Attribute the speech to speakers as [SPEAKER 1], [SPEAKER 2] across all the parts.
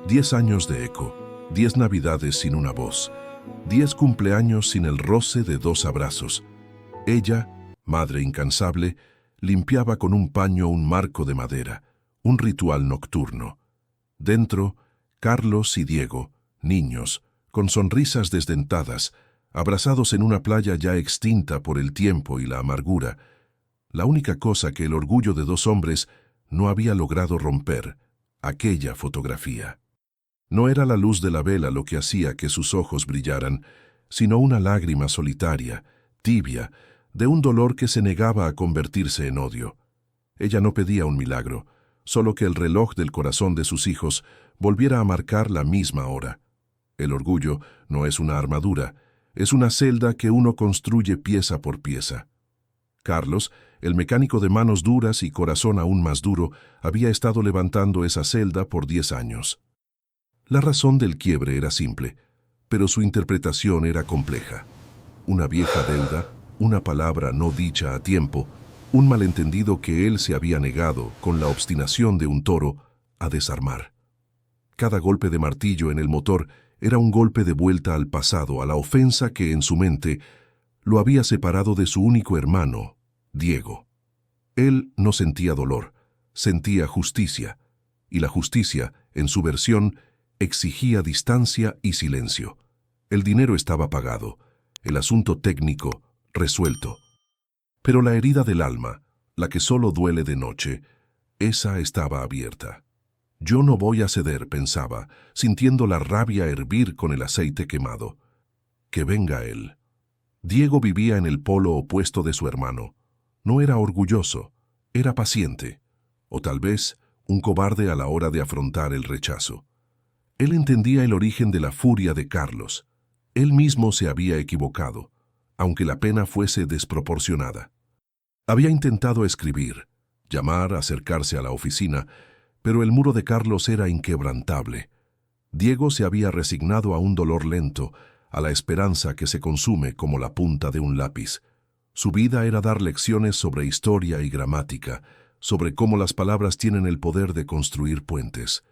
[SPEAKER 1] 10 años de eco, 10 navidades sin una voz, 10 cumpleaños sin el roce de 2 abrazos. Ella, madre incansable, limpiaba con un paño un marco de madera, un ritual nocturno. Dentro, Carlos y Diego, niños, con sonrisas desdentadas, abrazados en una playa ya extinta por el tiempo y la amargura, la única cosa que el orgullo de 2 hombres no había logrado romper, aquella fotografía. No era la luz de la vela lo que hacía que sus ojos brillaran, sino una lágrima solitaria, tibia, de un dolor que se negaba a convertirse en odio. Ella no pedía un milagro, solo que el reloj del corazón de sus hijos volviera a marcar la misma hora. El orgullo no es una armadura, es una celda que uno construye pieza por pieza. Carlos, el mecánico de manos duras y corazón aún más duro, había estado levantando esa celda por 10 años. La razón del quiebre era simple, pero su interpretación era compleja. Una vieja deuda, una palabra no dicha a tiempo, un malentendido que él se había negado, con la obstinación de un toro, a desarmar. Cada golpe de martillo en el motor era un golpe de vuelta al pasado, a la ofensa que en su mente lo había separado de su único hermano, Diego. Él no sentía dolor, sentía justicia, y la justicia, en su versión, exigía distancia y silencio. El dinero estaba pagado, el asunto técnico resuelto. Pero la herida del alma, la que solo duele de noche, esa estaba abierta. Yo no voy a ceder, pensaba, sintiendo la rabia hervir con el aceite quemado. Que venga él. Diego vivía en el polo opuesto de su hermano. No era orgulloso, era paciente, o tal vez un cobarde a la hora de afrontar el rechazo. Él entendía el origen de la furia de Carlos. Él mismo se había equivocado, aunque la pena fuese desproporcionada. Había intentado escribir, llamar, acercarse a la oficina, pero el muro de Carlos era inquebrantable. Diego se había resignado a un dolor lento, a la esperanza que se consume como la punta de un lápiz. Su vida era dar lecciones sobre historia y gramática, sobre cómo las palabras tienen el poder de construir puentes,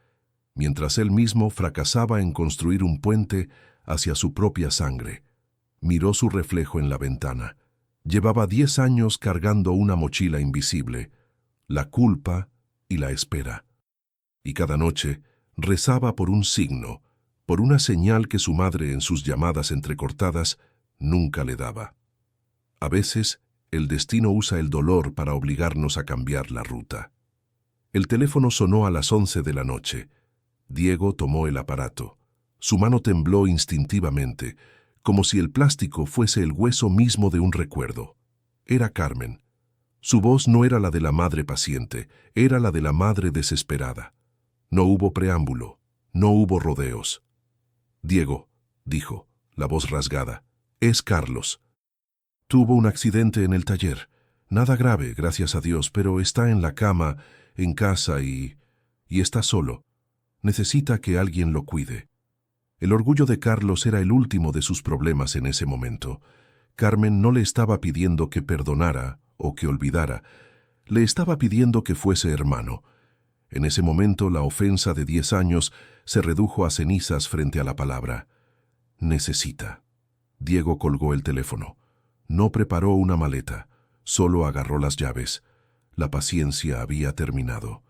[SPEAKER 1] mientras él mismo fracasaba en construir un puente hacia su propia sangre. Miró su reflejo en la ventana. Llevaba 10 años cargando una mochila invisible, la culpa y la espera. Y cada noche rezaba por un signo, por una señal que su madre en sus llamadas entrecortadas nunca le daba. A veces, el destino usa el dolor para obligarnos a cambiar la ruta. El teléfono sonó a las 11 de la noche. Diego tomó el aparato. Su mano tembló instintivamente, como si el plástico fuese el hueso mismo de un recuerdo. Era Carmen. Su voz no era la de la madre paciente, era la de la madre desesperada. No hubo preámbulo, no hubo rodeos. «Diego», dijo, la voz rasgada, «es Carlos. Tuvo un accidente en el taller. Nada grave, gracias a Dios, pero está en la cama, en casa y está solo. Necesita que alguien lo cuide». El orgullo de Carlos era el último de sus problemas en ese momento. Carmen no le estaba pidiendo que perdonara o que olvidara, le estaba pidiendo que fuese hermano. En ese momento la ofensa de 10 años se redujo a cenizas frente a la palabra «necesita». Diego colgó el teléfono. No preparó una maleta, solo agarró las llaves. La paciencia había terminado.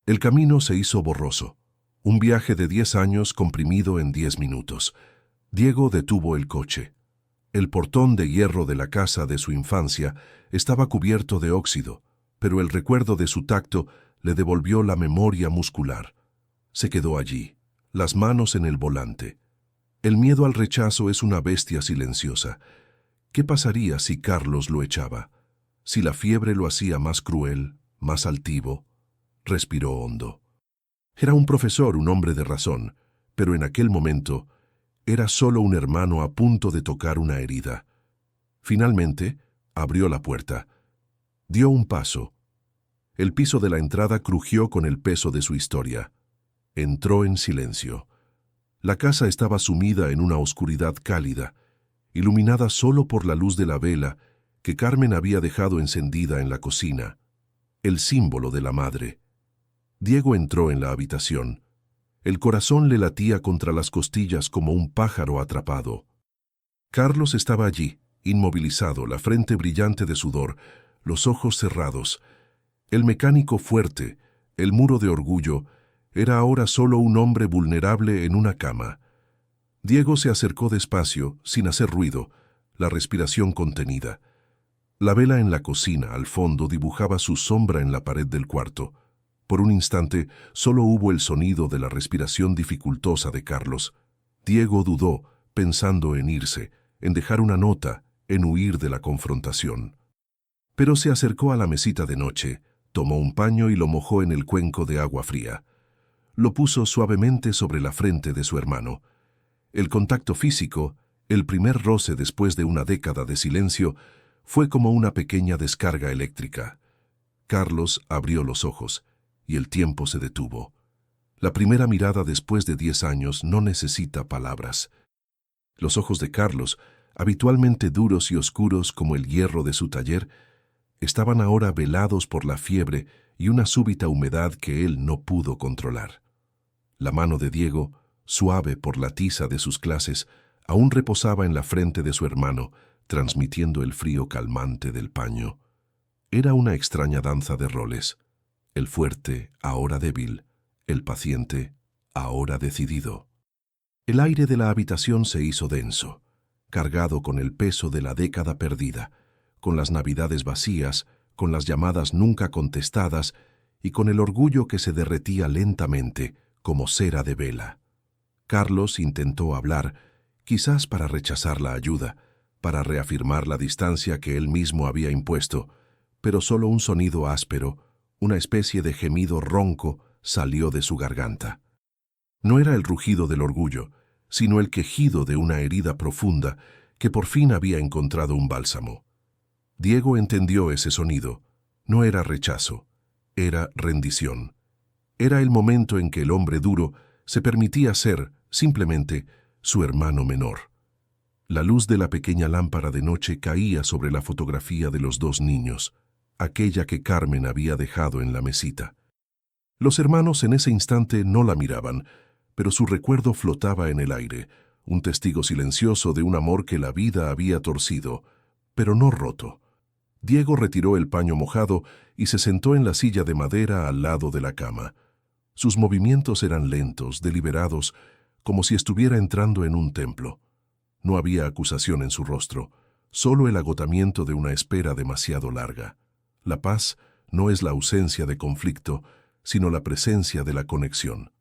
[SPEAKER 1] El camino se hizo borroso. Un viaje de 10 años comprimido en 10 minutos. Diego detuvo el coche. El portón de hierro de la casa de su infancia estaba cubierto de óxido, pero el recuerdo de su tacto le devolvió la memoria muscular. Se quedó allí, las manos en el volante. El miedo al rechazo es una bestia silenciosa. ¿Qué pasaría si Carlos lo echaba? Si la fiebre lo hacía más cruel, más altivo. Respiró hondo. Era un profesor, un hombre de razón, pero en aquel momento era solo un hermano a punto de tocar una herida. Finalmente, abrió la puerta. Dio un paso. El piso de la entrada crujió con el peso de su historia. Entró en silencio. La casa estaba sumida en una oscuridad cálida, iluminada solo por la luz de la vela que Carmen había dejado encendida en la cocina, el símbolo de la madre. Diego entró en la habitación. El corazón le latía contra las costillas como un pájaro atrapado. Carlos estaba allí, inmovilizado, la frente brillante de sudor, los ojos cerrados. El mecánico fuerte, el muro de orgullo, era ahora solo un hombre vulnerable en una cama. Diego se acercó despacio, sin hacer ruido, la respiración contenida. La vela en la cocina, al fondo, dibujaba su sombra en la pared del cuarto. Por un instante, solo hubo el sonido de la respiración dificultosa de Carlos. Diego dudó, pensando en irse, en dejar una nota, en huir de la confrontación. Pero se acercó a la mesita de noche, tomó un paño y lo mojó en el cuenco de agua fría. Lo puso suavemente sobre la frente de su hermano. El contacto físico, el primer roce después de una década de silencio, fue como una pequeña descarga eléctrica. Carlos abrió los ojos, y el tiempo se detuvo. La primera mirada después de 10 años no necesita palabras. Los ojos de Carlos, habitualmente duros y oscuros como el hierro de su taller, estaban ahora velados por la fiebre y una súbita humedad que él no pudo controlar. La mano de Diego, suave por la tiza de sus clases, aún reposaba en la frente de su hermano, transmitiendo el frío calmante del paño. Era una extraña danza de roles. El fuerte, ahora débil; el paciente, ahora decidido. El aire de la habitación se hizo denso, cargado con el peso de la década perdida, con las navidades vacías, con las llamadas nunca contestadas y con el orgullo que se derretía lentamente, como cera de vela. Carlos intentó hablar, quizás para rechazar la ayuda, para reafirmar la distancia que él mismo había impuesto, pero solo un sonido áspero, una especie de gemido ronco, salió de su garganta. No era el rugido del orgullo, sino el quejido de una herida profunda que por fin había encontrado un bálsamo. Diego entendió ese sonido. No era rechazo, era rendición. Era el momento en que el hombre duro se permitía ser, simplemente, su hermano menor. La luz de la pequeña lámpara de noche caía sobre la fotografía de los dos niños, aquella que Carmen había dejado en la mesita. Los hermanos en ese instante no la miraban, pero su recuerdo flotaba en el aire, un testigo silencioso de un amor que la vida había torcido, pero no roto. Diego retiró el paño mojado y se sentó en la silla de madera al lado de la cama. Sus movimientos eran lentos, deliberados, como si estuviera entrando en un templo. No había acusación en su rostro, solo el agotamiento de una espera demasiado larga. La paz no es la ausencia de conflicto, sino la presencia de la conexión.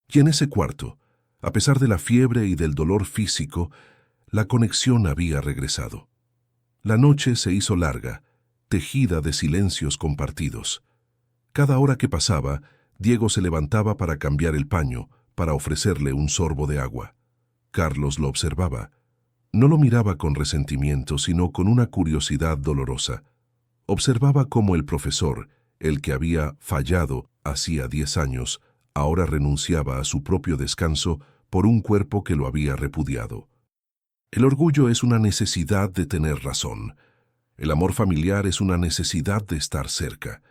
[SPEAKER 1] Y en ese cuarto, a pesar de la fiebre y del dolor físico, la conexión había regresado. La noche se hizo larga, tejida de silencios compartidos. Cada hora que pasaba, Diego se levantaba para cambiar el paño, para ofrecerle un sorbo de agua. Carlos lo observaba. No lo miraba con resentimiento, sino con una curiosidad dolorosa. Observaba cómo el profesor, el que había fallado hacía 10 años, ahora renunciaba a su propio descanso por un cuerpo que lo había repudiado. El orgullo es una necesidad de tener razón. El amor familiar es una necesidad de estar cerca.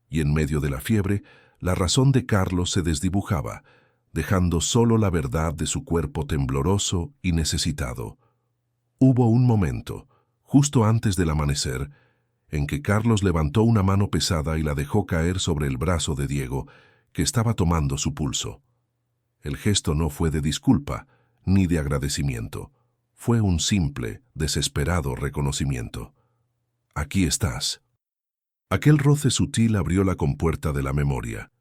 [SPEAKER 1] Y en medio de la fiebre, la razón de Carlos se desdibujaba, dejando solo la verdad de su cuerpo tembloroso y necesitado. Hubo un momento, justo antes del amanecer, en que Carlos levantó una mano pesada y la dejó caer sobre el brazo de Diego, que estaba tomando su pulso. El gesto no fue de disculpa, ni de agradecimiento. Fue un simple, desesperado reconocimiento. «Aquí estás». Aquel roce sutil abrió la compuerta de la memoria.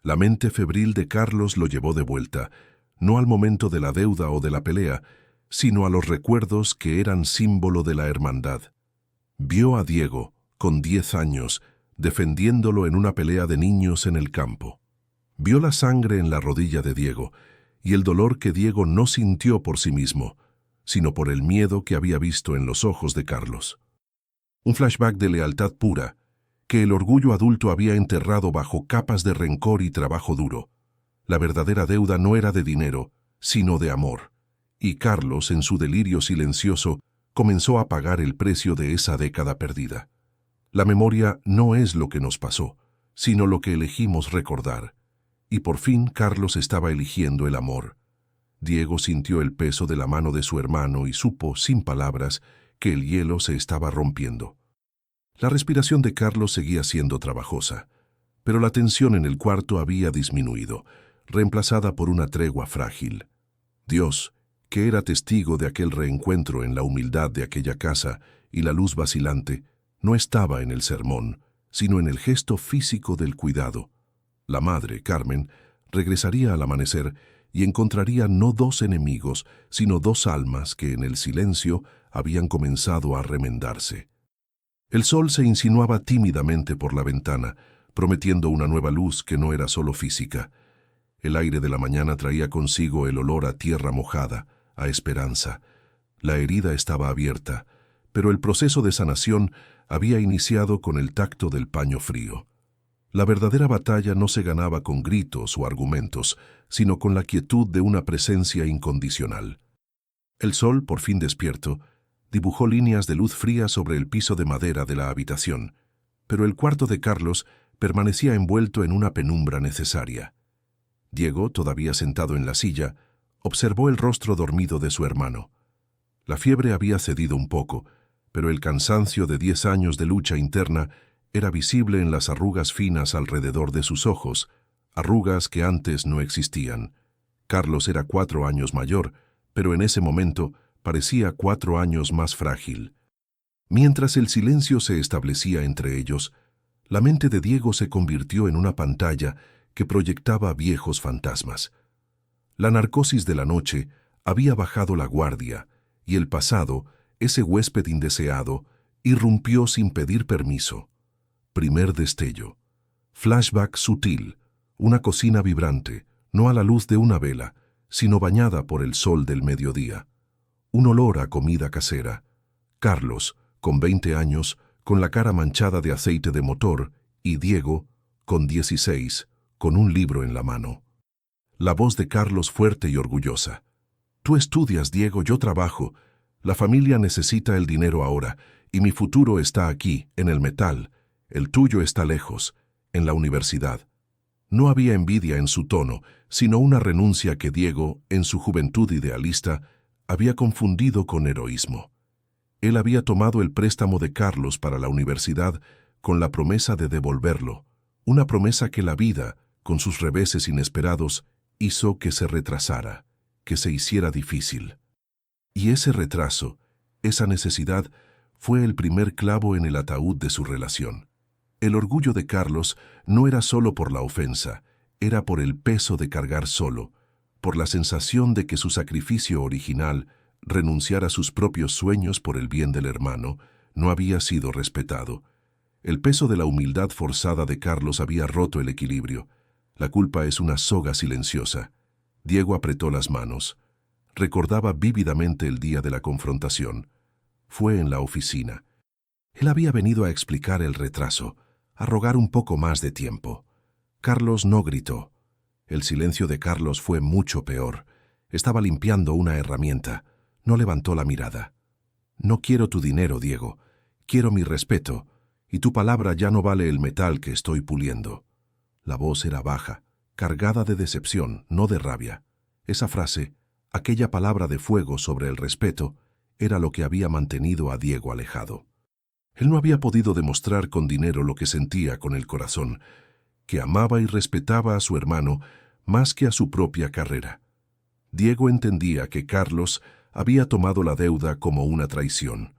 [SPEAKER 1] La mente febril de Carlos lo llevó de vuelta, no al momento de la deuda o de la pelea, sino a los recuerdos que eran símbolo de la hermandad. Vio a Diego, con 10 años, defendiéndolo en una pelea de niños en el campo. Vio la sangre en la rodilla de Diego y el dolor que Diego no sintió por sí mismo, sino por el miedo que había visto en los ojos de Carlos. Un flashback de lealtad pura, que el orgullo adulto había enterrado bajo capas de rencor y trabajo duro. La verdadera deuda no era de dinero, sino de amor. Y Carlos, en su delirio silencioso, comenzó a pagar el precio de esa década perdida. La memoria no es lo que nos pasó, sino lo que elegimos recordar. Y por fin Carlos estaba eligiendo el amor. Diego sintió el peso de la mano de su hermano y supo, sin palabras, que el hielo se estaba rompiendo. La respiración de Carlos seguía siendo trabajosa, pero la tensión en el cuarto había disminuido, reemplazada por una tregua frágil. Dios, que era testigo de aquel reencuentro en la humildad de aquella casa y la luz vacilante, no estaba en el sermón, sino en el gesto físico del cuidado. La madre, Carmen, regresaría al amanecer y encontraría no dos enemigos, sino dos almas que en el silencio habían comenzado a remendarse. El sol se insinuaba tímidamente por la ventana, prometiendo una nueva luz que no era solo física. El aire de la mañana traía consigo el olor a tierra mojada, a esperanza. La herida estaba abierta, pero el proceso de sanación había iniciado con el tacto del paño frío. La verdadera batalla no se ganaba con gritos o argumentos, sino con la quietud de una presencia incondicional. El sol, por fin despierto, dibujó líneas de luz fría sobre el piso de madera de la habitación, pero el cuarto de Carlos permanecía envuelto en una penumbra necesaria. Diego, todavía sentado en la silla, observó el rostro dormido de su hermano. La fiebre había cedido un poco, pero el cansancio de 10 años de lucha interna era visible en las arrugas finas alrededor de sus ojos, arrugas que antes no existían. Carlos era 4 años mayor, pero en ese momento parecía 4 años más frágil. Mientras el silencio se establecía entre ellos, la mente de Diego se convirtió en una pantalla que proyectaba viejos fantasmas. La narcosis de la noche había bajado la guardia, y el pasado, ese huésped indeseado, irrumpió sin pedir permiso. Primer destello. Flashback sutil, una cocina vibrante, no a la luz de una vela, sino bañada por el sol del mediodía. Un olor a comida casera. Carlos, con 20 años, con la cara manchada de aceite de motor, y Diego, con 16, con un libro en la mano. La voz de Carlos fuerte y orgullosa. Tú estudias, Diego, yo trabajo. La familia necesita el dinero ahora, y mi futuro está aquí, en el metal. El tuyo está lejos, en la universidad. No había envidia en su tono, sino una renuncia que Diego, en su juventud idealista, había confundido con heroísmo. Él había tomado el préstamo de Carlos para la universidad con la promesa de devolverlo, una promesa que la vida, con sus reveses inesperados, hizo que se retrasara, que se hiciera difícil. Y ese retraso, esa necesidad, fue el primer clavo en el ataúd de su relación. El orgullo de Carlos no era solo por la ofensa, era por el peso de cargar solo, por la sensación de que su sacrificio original, renunciar a sus propios sueños por el bien del hermano, no había sido respetado. El peso de la humildad forzada de Carlos había roto el equilibrio. La culpa es una soga silenciosa. Diego apretó las manos. Recordaba vívidamente el día de la confrontación. Fue en la oficina. Él había venido a explicar el retraso, a rogar un poco más de tiempo. Carlos no gritó. El silencio de Carlos fue mucho peor. Estaba limpiando una herramienta. No levantó la mirada. No quiero tu dinero, Diego. Quiero mi respeto, y tu palabra ya no vale el metal que estoy puliendo. La voz era baja, cargada de decepción, no de rabia. Esa frase, aquella palabra de fuego sobre el respeto, era lo que había mantenido a Diego alejado. Él no había podido demostrar con dinero lo que sentía con el corazón, que amaba y respetaba a su hermano más que a su propia carrera. Diego entendía que Carlos había tomado la deuda como una traición.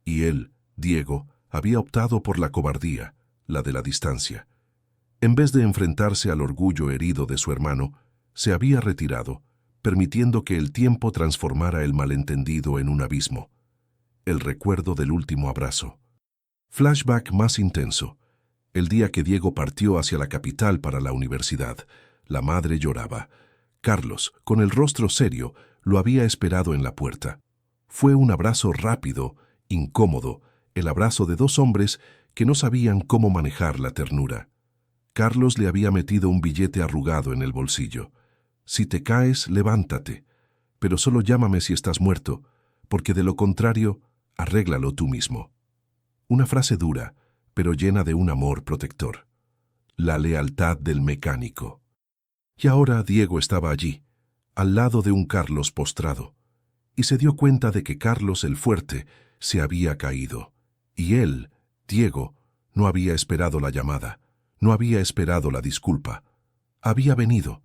[SPEAKER 1] Y él, Diego, había optado por la cobardía, la de la distancia. En vez de enfrentarse al orgullo herido de su hermano, se había retirado, permitiendo que el tiempo transformara el malentendido en un abismo. El recuerdo del último abrazo. Flashback más intenso. El día que Diego partió hacia la capital para la universidad, la madre lloraba. Carlos, con el rostro serio, lo había esperado en la puerta. Fue un abrazo rápido, incómodo, el abrazo de dos hombres que no sabían cómo manejar la ternura. Carlos le había metido un billete arrugado en el bolsillo. Si te caes, levántate, pero solo llámame si estás muerto, porque de lo contrario, arréglalo tú mismo. Una frase dura, pero llena de un amor protector. La lealtad del mecánico. Y ahora Diego estaba allí, al lado de un Carlos postrado, y se dio cuenta de que Carlos el fuerte se había caído. Y él, Diego, no había esperado la llamada, no había esperado la disculpa. Había venido,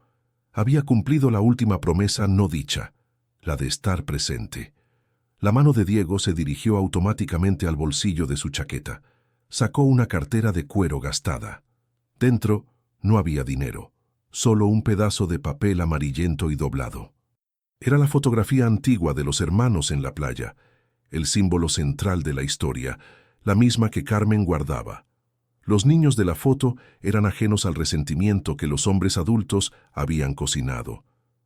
[SPEAKER 1] había cumplido la última promesa no dicha, la de estar presente. La mano de Diego se dirigió automáticamente al bolsillo de su chaqueta. Sacó una cartera de cuero gastada. Dentro no había dinero, solo un pedazo de papel amarillento y doblado. Era la fotografía antigua de los hermanos en la playa, el símbolo central de la historia, la misma que Carmen guardaba. Los niños de la foto eran ajenos al resentimiento que los hombres adultos habían cocinado.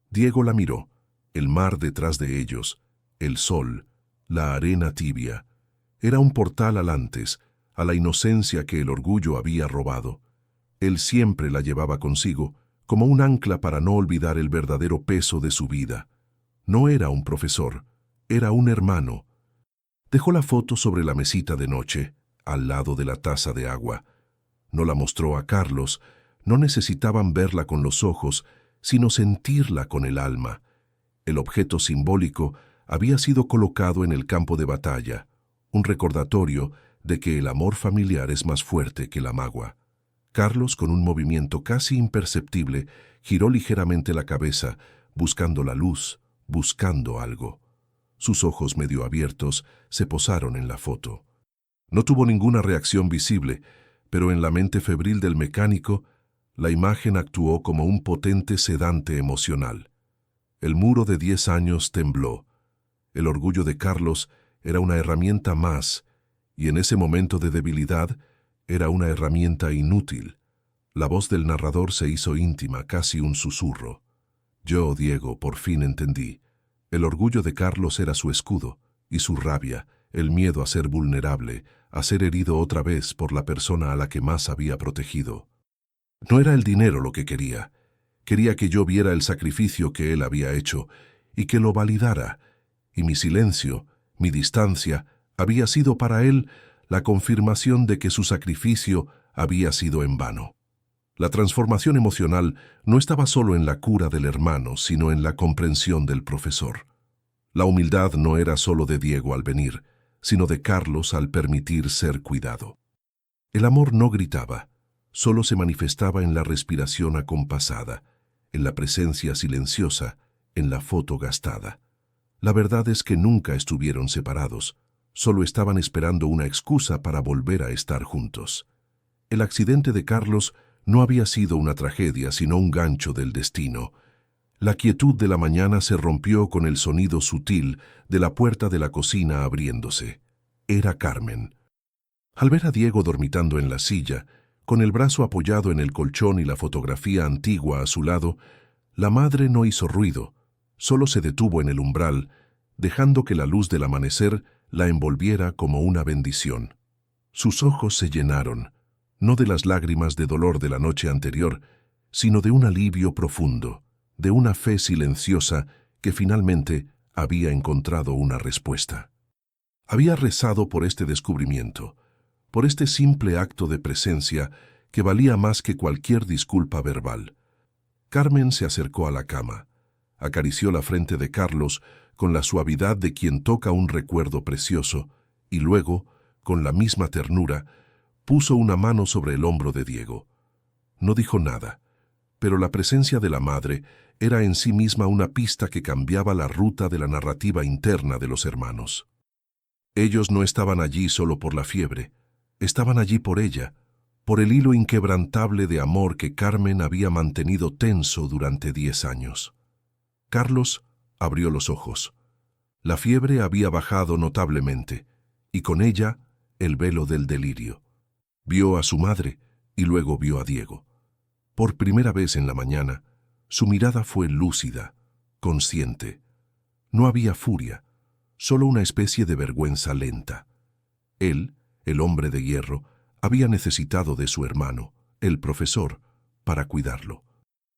[SPEAKER 1] Diego la miró, el mar detrás de ellos, el sol, la arena tibia. Era un portal al antes, a la inocencia que el orgullo había robado. Él siempre la llevaba consigo, como un ancla para no olvidar el verdadero peso de su vida. No era un profesor, era un hermano. Dejó la foto sobre la mesita de noche, al lado de la taza de agua. No la mostró a Carlos, no necesitaban verla con los ojos, sino sentirla con el alma. El objeto simbólico había sido colocado en el campo de batalla, un recordatorio de que el amor familiar es más fuerte que la magua. Carlos, con un movimiento casi imperceptible, giró ligeramente la cabeza, buscando la luz, buscando algo. Sus ojos medio abiertos se posaron en la foto. No tuvo ninguna reacción visible, pero en la mente febril del mecánico, la imagen actuó como un potente sedante emocional. El muro de 10 años tembló. El orgullo de Carlos era una herramienta más, y en ese momento de debilidad era una herramienta inútil. La voz del narrador se hizo íntima, casi un susurro. Yo, Diego, por fin entendí. El orgullo de Carlos era su escudo, y su rabia, el miedo a ser vulnerable, a ser herido otra vez por la persona a la que más había protegido. No era el dinero lo que quería. Quería que yo viera el sacrificio que él había hecho, y que lo validara, y mi silencio, mi distancia, había sido para él la confirmación de que su sacrificio había sido en vano. La transformación emocional no estaba solo en la cura del hermano, sino en la comprensión del profesor. La humildad no era solo de Diego al venir, sino de Carlos al permitir ser cuidado. El amor no gritaba, solo se manifestaba en la respiración acompasada, en la presencia silenciosa, en la foto gastada. La verdad es que nunca estuvieron separados, solo estaban esperando una excusa para volver a estar juntos. El accidente de Carlos no había sido una tragedia, sino un gancho del destino. La quietud de la mañana se rompió con el sonido sutil de la puerta de la cocina abriéndose. Era Carmen. Al ver a Diego dormitando en la silla, con el brazo apoyado en el colchón y la fotografía antigua a su lado, la madre no hizo ruido, solo se detuvo en el umbral, dejando que la luz del amanecer la envolviera como una bendición. Sus ojos se llenaron, no de las lágrimas de dolor de la noche anterior, sino de un alivio profundo, de una fe silenciosa que finalmente había encontrado una respuesta. Había rezado por este descubrimiento, por este simple acto de presencia que valía más que cualquier disculpa verbal. Carmen se acercó a la cama, acarició la frente de Carlos con la suavidad de quien toca un recuerdo precioso y luego, con la misma ternura, puso una mano sobre el hombro de Diego. No dijo nada, pero la presencia de la madre era en sí misma una pista que cambiaba la ruta de la narrativa interna de los hermanos. Ellos no estaban allí solo por la fiebre, estaban allí por ella, por el hilo inquebrantable de amor que Carmen había mantenido tenso durante 10 años. Carlos abrió los ojos. La fiebre había bajado notablemente, y con ella el velo del delirio. Vio a su madre y luego vio a Diego. Por primera vez en la mañana, su mirada fue lúcida, consciente. No había furia, solo una especie de vergüenza lenta. Él, el hombre de hierro, había necesitado de su hermano, el profesor, para cuidarlo.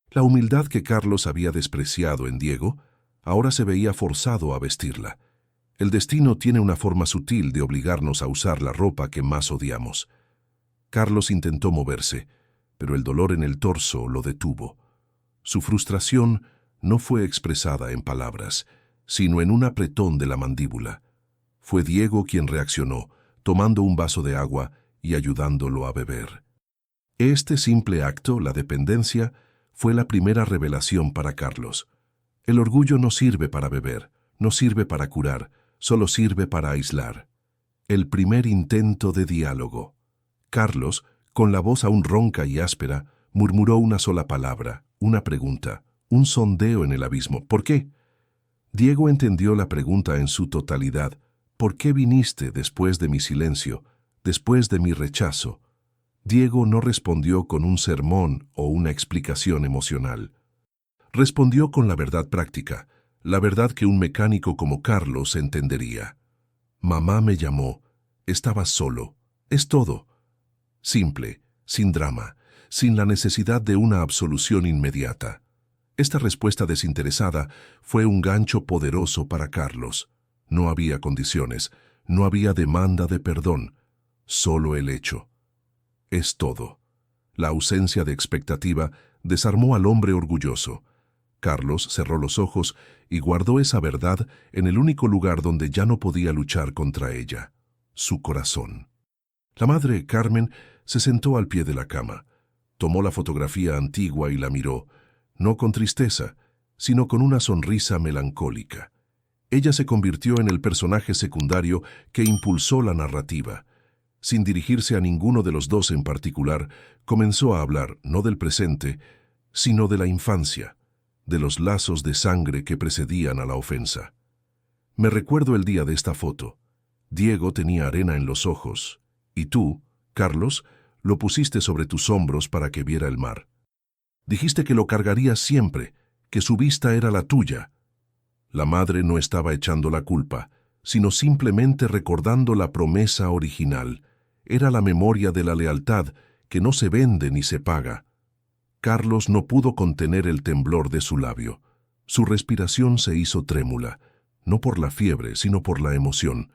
[SPEAKER 1] La humildad que Carlos había despreciado en Diego, ahora se veía forzado a vestirla. El destino tiene una forma sutil de obligarnos a usar la ropa que más odiamos. Carlos intentó moverse, pero el dolor en el torso lo detuvo. Su frustración no fue expresada en palabras, sino en un apretón de la mandíbula. Fue Diego quien reaccionó, tomando un vaso de agua y ayudándolo a beber. Este simple acto, la dependencia, fue la primera revelación para Carlos. El orgullo no sirve para beber, no sirve para curar, solo sirve para aislar. El primer intento de diálogo. Carlos, con la voz aún ronca y áspera, murmuró una sola palabra, una pregunta, un sondeo en el abismo. ¿Por qué? Diego entendió la pregunta en su totalidad. ¿Por qué viniste después de mi silencio, después de mi rechazo? Diego no respondió con un sermón o una explicación emocional. Respondió con la verdad práctica, la verdad que un mecánico como Carlos entendería. Mamá me llamó, estaba solo, es todo. Simple, sin drama, sin la necesidad de una absolución inmediata. Esta respuesta desinteresada fue un gancho poderoso para Carlos. No había condiciones, no había demanda de perdón, solo el hecho. Es todo. La ausencia de expectativa desarmó al hombre orgulloso. Carlos cerró los ojos y guardó esa verdad en el único lugar donde ya no podía luchar contra ella, su corazón. La madre, Carmen, se sentó al pie de la cama, tomó la fotografía antigua y la miró, no con tristeza, sino con una sonrisa melancólica. Ella se convirtió en el personaje secundario que impulsó la narrativa. Sin dirigirse a ninguno de los dos en particular, comenzó a hablar no del presente, sino de la infancia, de los lazos de sangre que precedían a la ofensa. Me recuerdo el día de esta foto. Diego tenía arena en los ojos, y tú, Carlos, lo pusiste sobre tus hombros para que viera el mar. Dijiste que lo cargarías siempre, que su vista era la tuya. La madre no estaba echando la culpa, sino simplemente recordando la promesa original. Era la memoria de la lealtad que no se vende ni se paga. Carlos no pudo contener el temblor de su labio. Su respiración se hizo trémula, no por la fiebre, sino por la emoción.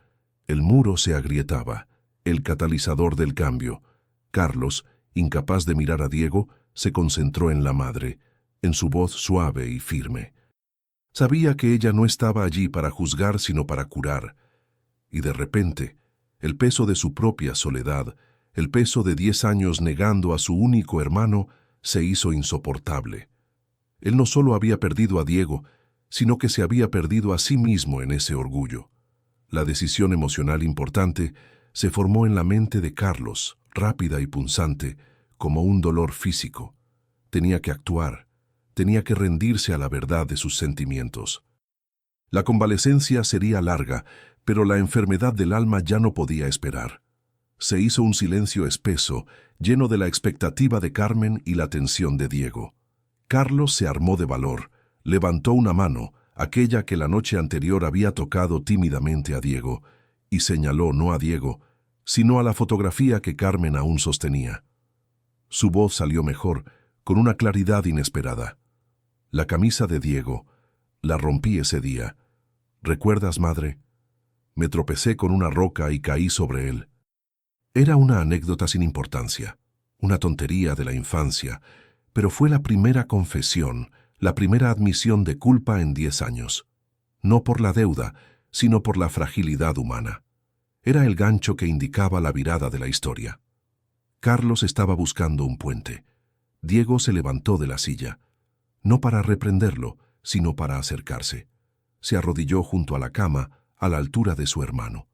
[SPEAKER 1] El muro se agrietaba, el catalizador del cambio. Carlos, incapaz de mirar a Diego, se concentró en la madre, en su voz suave y firme. Sabía que ella no estaba allí para juzgar, sino para curar. Y de repente, el peso de su propia soledad, el peso de 10 años negando a su único hermano, se hizo insoportable. Él no solo había perdido a Diego, sino que se había perdido a sí mismo en ese orgullo. La decisión emocional importante se formó en la mente de Carlos, rápida y punzante, como un dolor físico. Tenía que actuar, tenía que rendirse a la verdad de sus sentimientos. La convalecencia sería larga, pero la enfermedad del alma ya no podía esperar. Se hizo un silencio espeso, lleno de la expectativa de Carmen y la tensión de Diego. Carlos se armó de valor, levantó una mano, aquella que la noche anterior había tocado tímidamente a Diego, y señaló no a Diego, sino a la fotografía que Carmen aún sostenía. Su voz salió mejor, con una claridad inesperada. La camisa de Diego, la rompí ese día. ¿Recuerdas, madre? Me tropecé con una roca y caí sobre él. Era una anécdota sin importancia, una tontería de la infancia, pero fue la primera confesión, la primera admisión de culpa en 10 años. No por la deuda, sino por la fragilidad humana. Era el gancho que indicaba la virada de la historia. Carlos estaba buscando un puente. Diego se levantó de la silla, no para reprenderlo, sino para acercarse. Se arrodilló junto a la cama, a la altura de su hermano.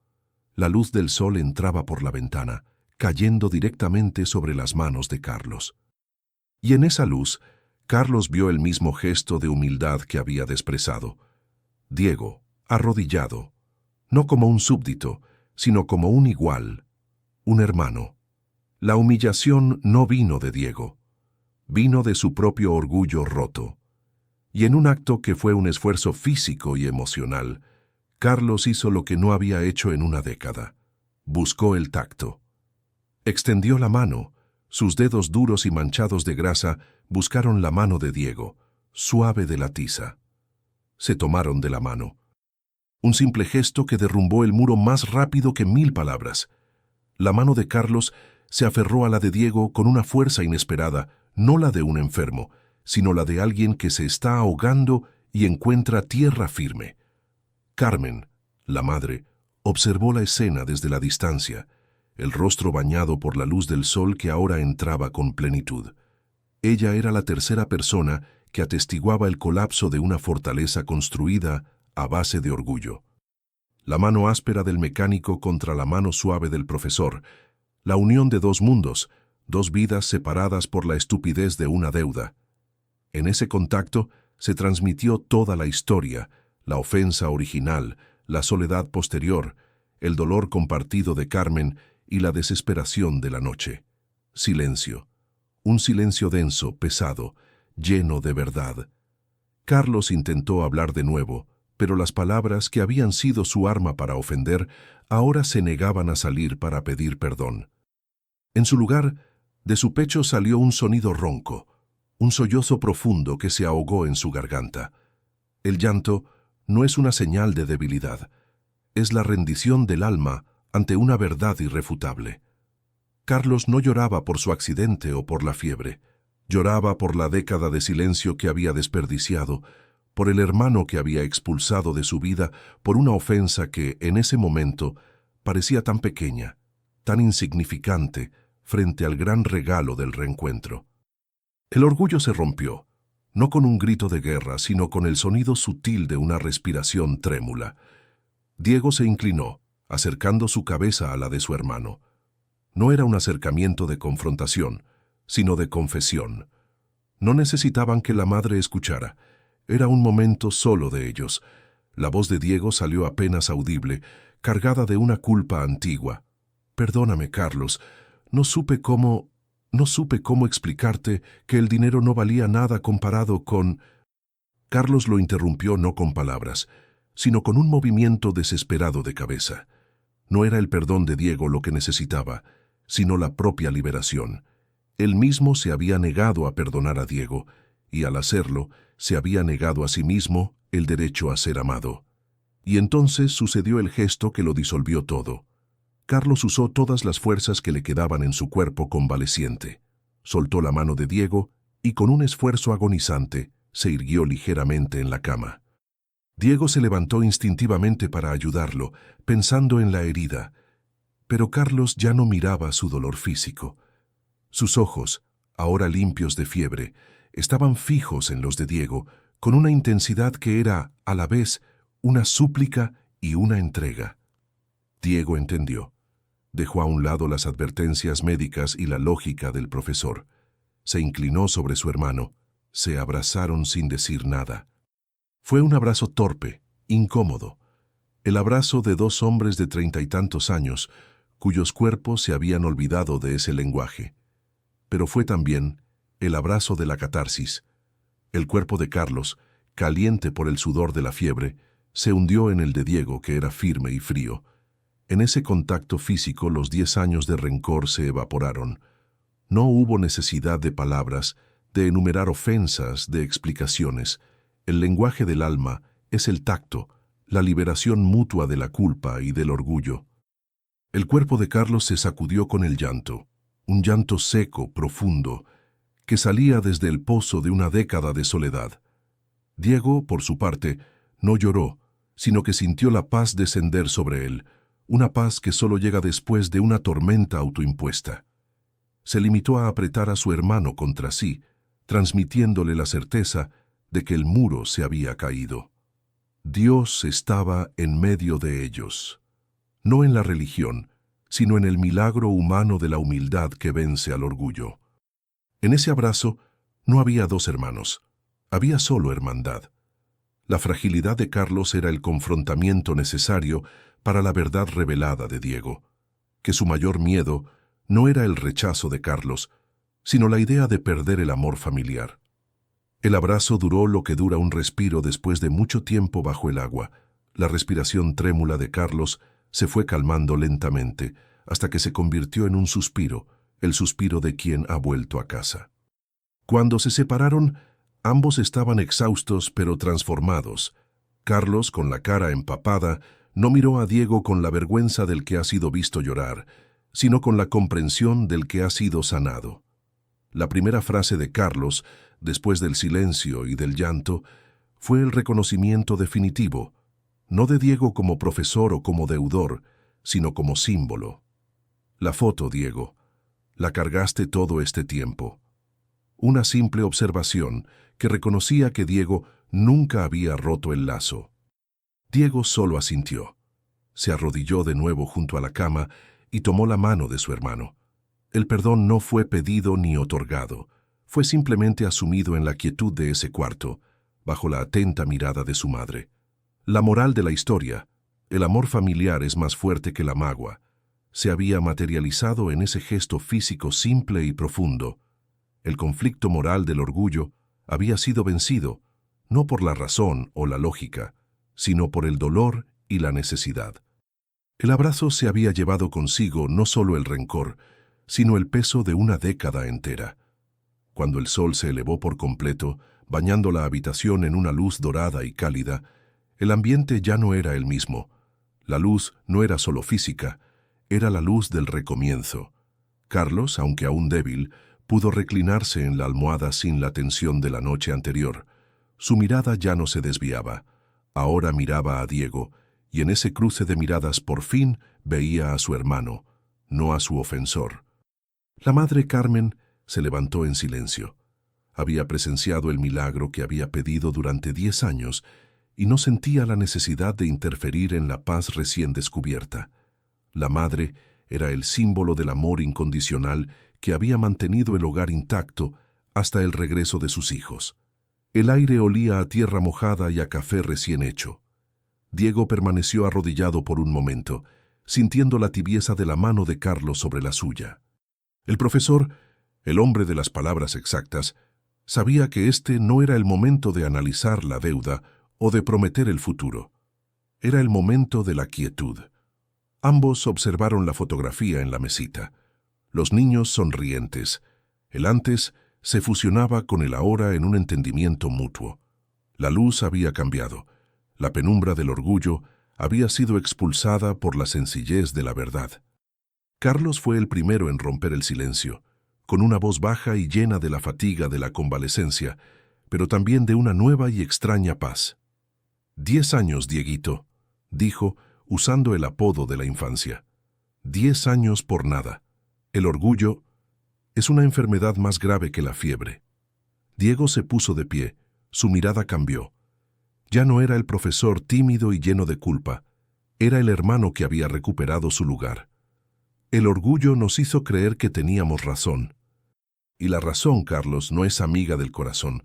[SPEAKER 1] La luz del sol entraba por la ventana, cayendo directamente sobre las manos de Carlos. Y en esa luz, Carlos vio el mismo gesto de humildad que había desprezado. Diego, arrodillado, no como un súbdito, sino como un igual, un hermano. La humillación no vino de Diego, vino de su propio orgullo roto. Y en un acto que fue un esfuerzo físico y emocional, Carlos hizo lo que no había hecho en una década. Buscó el tacto. Extendió la mano. Sus dedos duros y manchados de grasa buscaron la mano de Diego, suave de la tiza. Se tomaron de la mano. Un simple gesto que derrumbó el muro más rápido que 1000 palabras. La mano de Carlos se aferró a la de Diego con una fuerza inesperada, no la de un enfermo, sino la de alguien que se está ahogando y encuentra tierra firme. Carmen, la madre, observó la escena desde la distancia, el rostro bañado por la luz del sol que ahora entraba con plenitud. Ella era la tercera persona que atestiguaba el colapso de una fortaleza construida a base de orgullo. La mano áspera del mecánico contra la mano suave del profesor, la unión de dos mundos, dos vidas separadas por la estupidez de una deuda. En ese contacto se transmitió toda la historia, la ofensa original, la soledad posterior, el dolor compartido de Carmen y la desesperación de la noche. Silencio. Un silencio denso, pesado, lleno de verdad. Carlos intentó hablar de nuevo, pero las palabras que habían sido su arma para ofender ahora se negaban a salir para pedir perdón. En su lugar, de su pecho salió un sonido ronco, un sollozo profundo que se ahogó en su garganta. El llanto no es una señal de debilidad, es la rendición del alma ante una verdad irrefutable. Carlos no lloraba por su accidente o por la fiebre, lloraba por la década de silencio que había desperdiciado, por el hermano que había expulsado de su vida por una ofensa que, en ese momento, parecía tan pequeña, tan insignificante, frente al gran regalo del reencuentro. El orgullo se rompió, no con un grito de guerra, sino con el sonido sutil de una respiración trémula. Diego se inclinó, acercando su cabeza a la de su hermano. No era un acercamiento de confrontación, sino de confesión. No necesitaban que la madre escuchara. Era un momento solo de ellos. La voz de Diego salió apenas audible, cargada de una culpa antigua. «Perdóname, Carlos. No supe cómo explicarte que el dinero no valía nada comparado con...» Carlos lo interrumpió no con palabras, sino con un movimiento desesperado de cabeza. No era el perdón de Diego lo que necesitaba, sino la propia liberación. Él mismo se había negado a perdonar a Diego, y al hacerlo, se había negado a sí mismo el derecho a ser amado. Y entonces sucedió el gesto que lo disolvió todo. Carlos usó todas las fuerzas que le quedaban en su cuerpo convaleciente. Soltó la mano de Diego y con un esfuerzo agonizante se irguió ligeramente en la cama. Diego se levantó instintivamente para ayudarlo, pensando en la herida. Pero Carlos ya no miraba su dolor físico. Sus ojos, ahora limpios de fiebre, estaban fijos en los de Diego, con una intensidad que era, a la vez, una súplica y una entrega. Diego entendió. Dejó a un lado las advertencias médicas y la lógica del profesor. Se inclinó sobre su hermano. Se abrazaron sin decir nada. Fue un abrazo torpe, incómodo. El abrazo de dos hombres de 30 y tantos años, cuyos cuerpos se habían olvidado de ese lenguaje. Pero fue también el abrazo de la catarsis. El cuerpo de Carlos, caliente por el sudor de la fiebre, se hundió en el de Diego, que era firme y frío. En ese contacto físico los 10 años de rencor se evaporaron. No hubo necesidad de palabras, de enumerar ofensas, de explicaciones. El lenguaje del alma es el tacto, la liberación mutua de la culpa y del orgullo. El cuerpo de Carlos se sacudió con el llanto, un llanto seco, profundo, que salía desde el pozo de una década de soledad. Diego, por su parte, no lloró, sino que sintió la paz descender sobre él, una paz que solo llega después de una tormenta autoimpuesta. Se limitó a apretar a su hermano contra sí, transmitiéndole la certeza de que el muro se había caído. Dios estaba en medio de ellos, no en la religión, sino en el milagro humano de la humildad que vence al orgullo. En ese abrazo no había dos hermanos, había solo hermandad. La fragilidad de Carlos era el confrontamiento necesario para la verdad revelada de Diego, que su mayor miedo no era el rechazo de Carlos, sino la idea de perder el amor familiar. El abrazo duró lo que dura un respiro después de mucho tiempo bajo el agua. La respiración trémula de Carlos se fue calmando lentamente, hasta que se convirtió en un suspiro, el suspiro de quien ha vuelto a casa. Cuando se separaron, ambos estaban exhaustos pero transformados. Carlos, con la cara empapada, no miró a Diego con la vergüenza del que ha sido visto llorar, sino con la comprensión del que ha sido sanado. La primera frase de Carlos, después del silencio y del llanto, fue el reconocimiento definitivo, no de Diego como profesor o como deudor, sino como símbolo. La foto, Diego, la cargaste todo este tiempo. Una simple observación que reconocía que Diego nunca había roto el lazo. Diego solo asintió. Se arrodilló de nuevo junto a la cama y tomó la mano de su hermano. El perdón no fue pedido ni otorgado, fue simplemente asumido en la quietud de ese cuarto, bajo la atenta mirada de su madre. La moral de la historia, el amor familiar es más fuerte que la magua, se había materializado en ese gesto físico simple y profundo. El conflicto moral del orgullo había sido vencido, no por la razón o la lógica, sino por el dolor y la necesidad. El abrazo se había llevado consigo no solo el rencor, sino el peso de una década entera. Cuando el sol se elevó por completo, bañando la habitación en una luz dorada y cálida, el ambiente ya no era el mismo. La luz no era solo física, era la luz del recomienzo. Carlos, aunque aún débil, pudo reclinarse en la almohada sin la tensión de la noche anterior. Su mirada ya no se desviaba. Ahora miraba a Diego, y en ese cruce de miradas por fin veía a su hermano, no a su ofensor. La madre Carmen se levantó en silencio. Había presenciado el milagro que había pedido durante 10 años y no sentía la necesidad de interferir en la paz recién descubierta. La madre era el símbolo del amor incondicional que había mantenido el hogar intacto hasta el regreso de sus hijos. El aire olía a tierra mojada y a café recién hecho. Diego permaneció arrodillado por un momento, sintiendo la tibieza de la mano de Carlos sobre la suya. El profesor, el hombre de las palabras exactas, sabía que este no era el momento de analizar la deuda o de prometer el futuro. Era el momento de la quietud. Ambos observaron la fotografía en la mesita. Los niños sonrientes. El antes se fusionaba con el ahora en un entendimiento mutuo. La luz había cambiado. La penumbra del orgullo había sido expulsada por la sencillez de la verdad. Carlos fue el primero en romper el silencio, con una voz baja y llena de la fatiga de la convalecencia, pero también de una nueva y extraña paz. 10 años, Dieguito, dijo, usando el apodo de la infancia. 10 años por nada. El orgullo es una enfermedad más grave que la fiebre. Diego se puso de pie, su mirada cambió. Ya no era el profesor tímido y lleno de culpa, era el hermano que había recuperado su lugar. El orgullo nos hizo creer que teníamos razón. Y la razón, Carlos, no es amiga del corazón.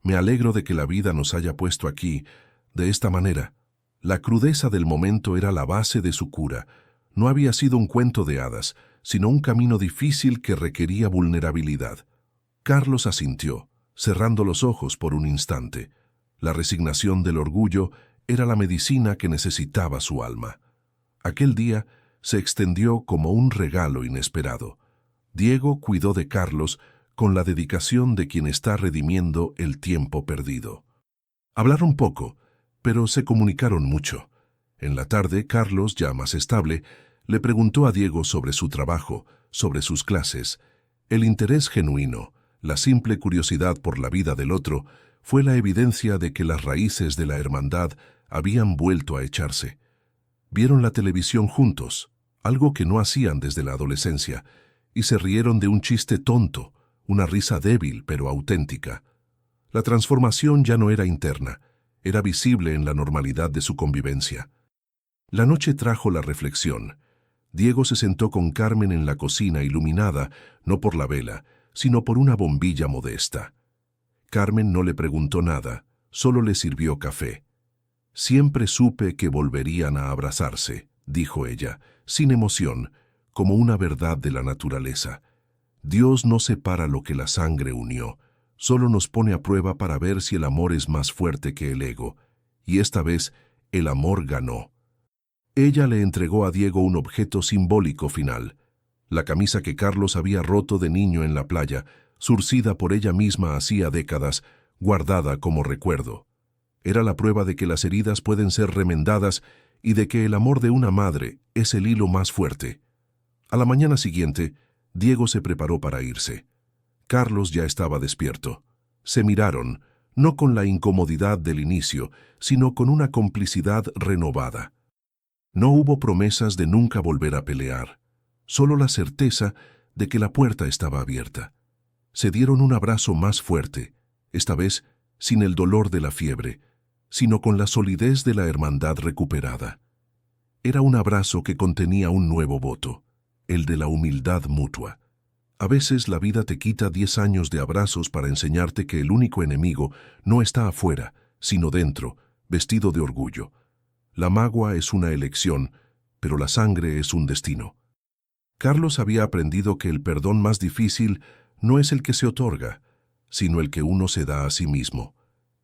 [SPEAKER 1] Me alegro de que la vida nos haya puesto aquí, de esta manera. La crudeza del momento era la base de su cura. No había sido un cuento de hadas, sino un camino difícil que requería vulnerabilidad. Carlos asintió, cerrando los ojos por un instante. La resignación del orgullo era la medicina que necesitaba su alma. Aquel día se extendió como un regalo inesperado. Diego cuidó de Carlos con la dedicación de quien está redimiendo el tiempo perdido. Hablaron poco, pero se comunicaron mucho. En la tarde, Carlos, ya más estable, le preguntó a Diego sobre su trabajo, sobre sus clases. El interés genuino, la simple curiosidad por la vida del otro, fue la evidencia de que las raíces de la hermandad habían vuelto a echarse. Vieron la televisión juntos, algo que no hacían desde la adolescencia, y se rieron de un chiste tonto, una risa débil pero auténtica. La transformación ya no era interna, era visible en la normalidad de su convivencia. La noche trajo la reflexión. Diego se sentó con Carmen en la cocina iluminada, no por la vela, sino por una bombilla modesta. Carmen no le preguntó nada, solo le sirvió café. Siempre supe que volverían a abrazarse, dijo ella, sin emoción, como una verdad de la naturaleza. Dios no separa lo que la sangre unió, solo nos pone a prueba para ver si el amor es más fuerte que el ego, y esta vez el amor ganó. Ella le entregó a Diego un objeto simbólico final, la camisa que Carlos había roto de niño en la playa, surcida por ella misma hacía décadas, guardada como recuerdo. Era la prueba de que las heridas pueden ser remendadas y de que el amor de una madre es el hilo más fuerte. A la mañana siguiente, Diego se preparó para irse. Carlos ya estaba despierto. Se miraron, no con la incomodidad del inicio, sino con una complicidad renovada. No hubo promesas de nunca volver a pelear, solo la certeza de que la puerta estaba abierta. Se dieron un abrazo más fuerte, esta vez sin el dolor de la fiebre, sino con la solidez de la hermandad recuperada. Era un abrazo que contenía un nuevo voto, el de la humildad mutua. A veces la vida te quita 10 años de abrazos para enseñarte que el único enemigo no está afuera, sino dentro, vestido de orgullo. La magua es una elección, pero la sangre es un destino. Carlos había aprendido que el perdón más difícil no es el que se otorga, sino el que uno se da a sí mismo.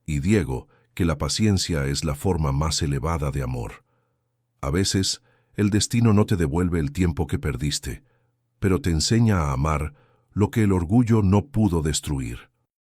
[SPEAKER 1] Y Diego, que la paciencia es la forma más elevada de amor. A veces, el destino no te devuelve el tiempo que perdiste, pero te enseña a amar lo que el orgullo no pudo destruir.